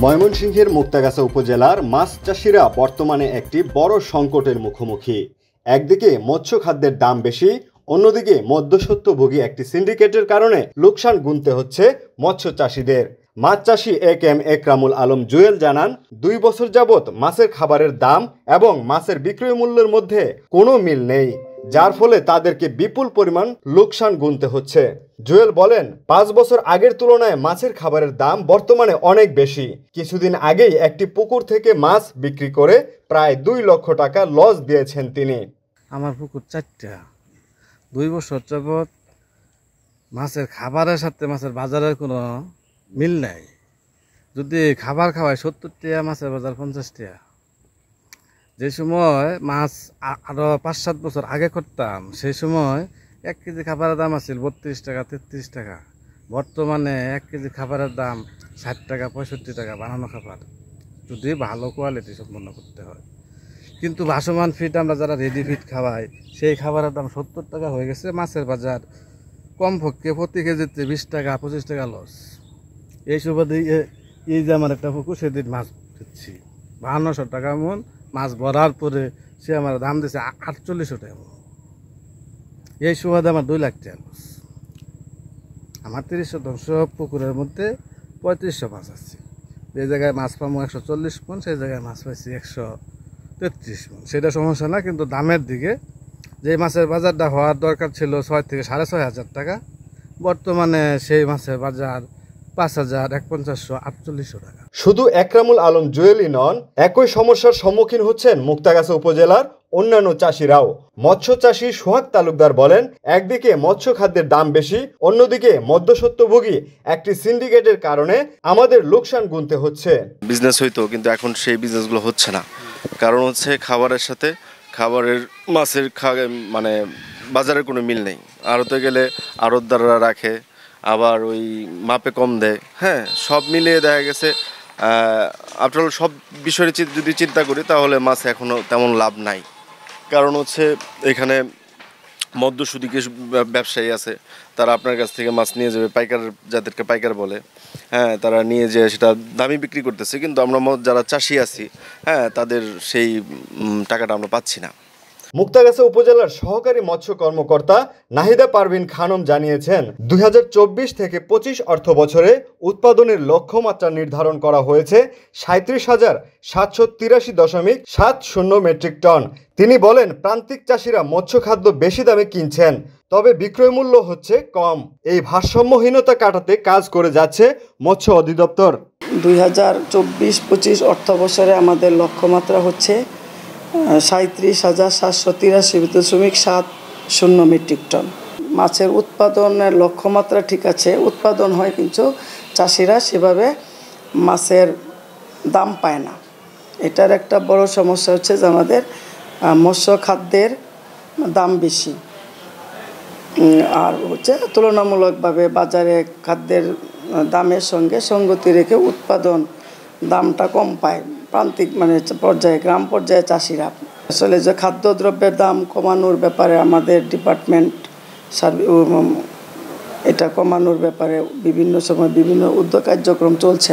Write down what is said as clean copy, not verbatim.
ময়মনসিংহের মুক্তাগাছা উপজেলার মাছ চাষিরা বর্তমানে একটি বড় সংকটের মুখোমুখি। একদিকে মৎস্য খাদ্যের দাম বেশি, অন্যদিকে মধ্যস্বত্বভোগী একটি সিন্ডিকেটের কারণে লোকসান গুনতে হচ্ছে মৎস্য চাষিদের। মাছ চাষি এম একরামুল আলম জুয়েল জানান, 2 বছর যাবৎ মাছের খাবারের দাম এবং মাছের বিক্রয় মূল্যের মধ্যে কোনো মিল নেই, যার ফলে তাদেরকে বিপুল পরিমাণ লোকসান গুনতে হচ্ছে। জুয়েল বলেন, 5 বছর আগের তুলনায় মাছের খাবারের দাম বর্তমানে অনেক বেশি। কিছুদিন আগেই একটি পুকুর থেকে মাছ বিক্রি করে প্রায় 2 লক্ষ টাকা লস দিয়েছেন তিনি। আমার পুকুর 4টা, 2 বছর যাবৎ মাছের খাবারের সাথে মাছের বাজারের কোনো মিল নাই। যদি খাবার খাওয়ায় 70 টাকা, মাছের বাজার 50 টাকা। যে সময় মাছ আরো 5-7 বছর আগে করতাম, সেই সময় 1 কেজি খাবারের দাম আছিল 32 টাকা 33 টাকা। বর্তমানে 1 কেজি খাবারের দাম 60 টাকা 65 টাকা বানানো খাবার, যদি ভালো কোয়ালিটি সম্পন্ন করতে হয়। কিন্তু ভাসমান ফিড আমরা যারা রেডি ফিড খাওয়াই, সেই খাবারের দাম 70 টাকা হয়ে গেছে। মাছের বাজার কমপক্ষে প্রতি কেজিতে 20 টাকা 25 টাকা লস। এই সুবাদে এই যে আমার একটা পুকুর, সেদিন মাছ দিচ্ছি 5200 টাকা মন, মাছ ভরার পরে সে আমার দাম দিচ্ছে 4800 টাকা মন। এই সুবাদে আমার 2 লাখ টাকা লস। আমার 30 শতাংশ পুকুরের মধ্যে 3500 মাছ আছে। যে জায়গায় মাছ পাবো 140 মন, সেই জায়গায় মাছ পাইছি 133 মন। সেটা সমস্যা না, কিন্তু দামের দিকে যে মাছের বাজারটা হওয়ার দরকার ছিল 6 থেকে 6500 টাকা, বর্তমানে সেই মাছের বাজার 5000, 1500, 4800 টাকা। শুধু একরামুল আলম জুয়েলই নন, একই সমস্যার সম্মুখীন হচ্ছেন মুক্তাগাছা উপজেলার অন্যান্য চাষিরাও। মৎস্য চাষী সোহাগ তালুকদার বলেন, একদিকে মৎস্য খাদ্যের দাম বেশি, অন্যদিকে মধ্যস্বত্বভোগী একটি সিন্ডিকেটের কারণে আমাদের লোকসান গুনতে হচ্ছে। বিজনেস হইতো, কিন্তু এখন সেই বিজনেসগুলো হচ্ছে না। কারণ হচ্ছে খাবারের সাথে খাবারের মাছের মানে বাজারের কোনো মিল নেই। আড়তে গেলে আড়তদাররা রাখে, আবার ওই মাপে কম দেয়। হ্যাঁ, সব মিলিয়ে দেখা গেছে আফটারঅল সব বিষয়ে যদি চিন্তা করি, তাহলে মাছ এখনও তেমন লাভ নাই। কারণ হচ্ছে এখানে মধ্যসুদী কিছু ব্যবসায়ী আছে, তারা আপনার কাছ থেকে মাছ নিয়ে যাবে, পাইকার, যাদেরকে পাইকার বলে। হ্যাঁ, তারা নিয়ে যেয়ে সেটা দামি বিক্রি করতেছে, কিন্তু আমরা যারা চাষি আছি, হ্যাঁ, তাদের সেই টাকাটা আমরা পাচ্ছি না। মুক্তাগাছা উপজেলার সহকারী মৎস্য কর্মকর্তা নাহিদা পারভিন খানম জানিয়েছেন, 2024 থেকে 25 অর্থ বছরে উৎপাদনের লক্ষ্যমাত্রা নির্ধারণ করা হয়েছে 37,783.70 মেট্রিক টন। তিনি বলেন, প্রান্তিক চাষিরা মৎস্য খাদ্য বেশি দামে কিনছেন, তবে বিক্রয় মূল্য হচ্ছে কম। এই ভারসাম্যহীনতা কাটাতে কাজ করে যাচ্ছে মৎস্য অধিদপ্তর। 2024-25 অর্থ বছরে আমাদের লক্ষ্যমাত্রা হচ্ছে 37,783.70 মেট্রিক টন। মাছের উৎপাদনের লক্ষ্যমাত্রা ঠিক আছে, উৎপাদন হয়, কিন্তু চাষিরা সেভাবে মাছের দাম পায় না। এটার একটা বড় সমস্যা হচ্ছে যে আমাদের মৎস্য খাদ্যের দাম বেশি, আর হচ্ছে তুলনামূলকভাবে বাজারে খাদ্যের দামের সঙ্গে সঙ্গতি রেখে উৎপাদন দামটা কম পায় প্রান্তিক মানে পর্যায়ে, গ্রাম পর্যায়ে চাষিরা। আসলে যে খাদ্যদ্রব্যের দাম কমানোর ব্যাপারে আমাদের ডিপার্টমেন্ট এটা কমানোর ব্যাপারে বিভিন্ন সময় বিভিন্ন উদ্যোগ কার্যক্রম চলছে।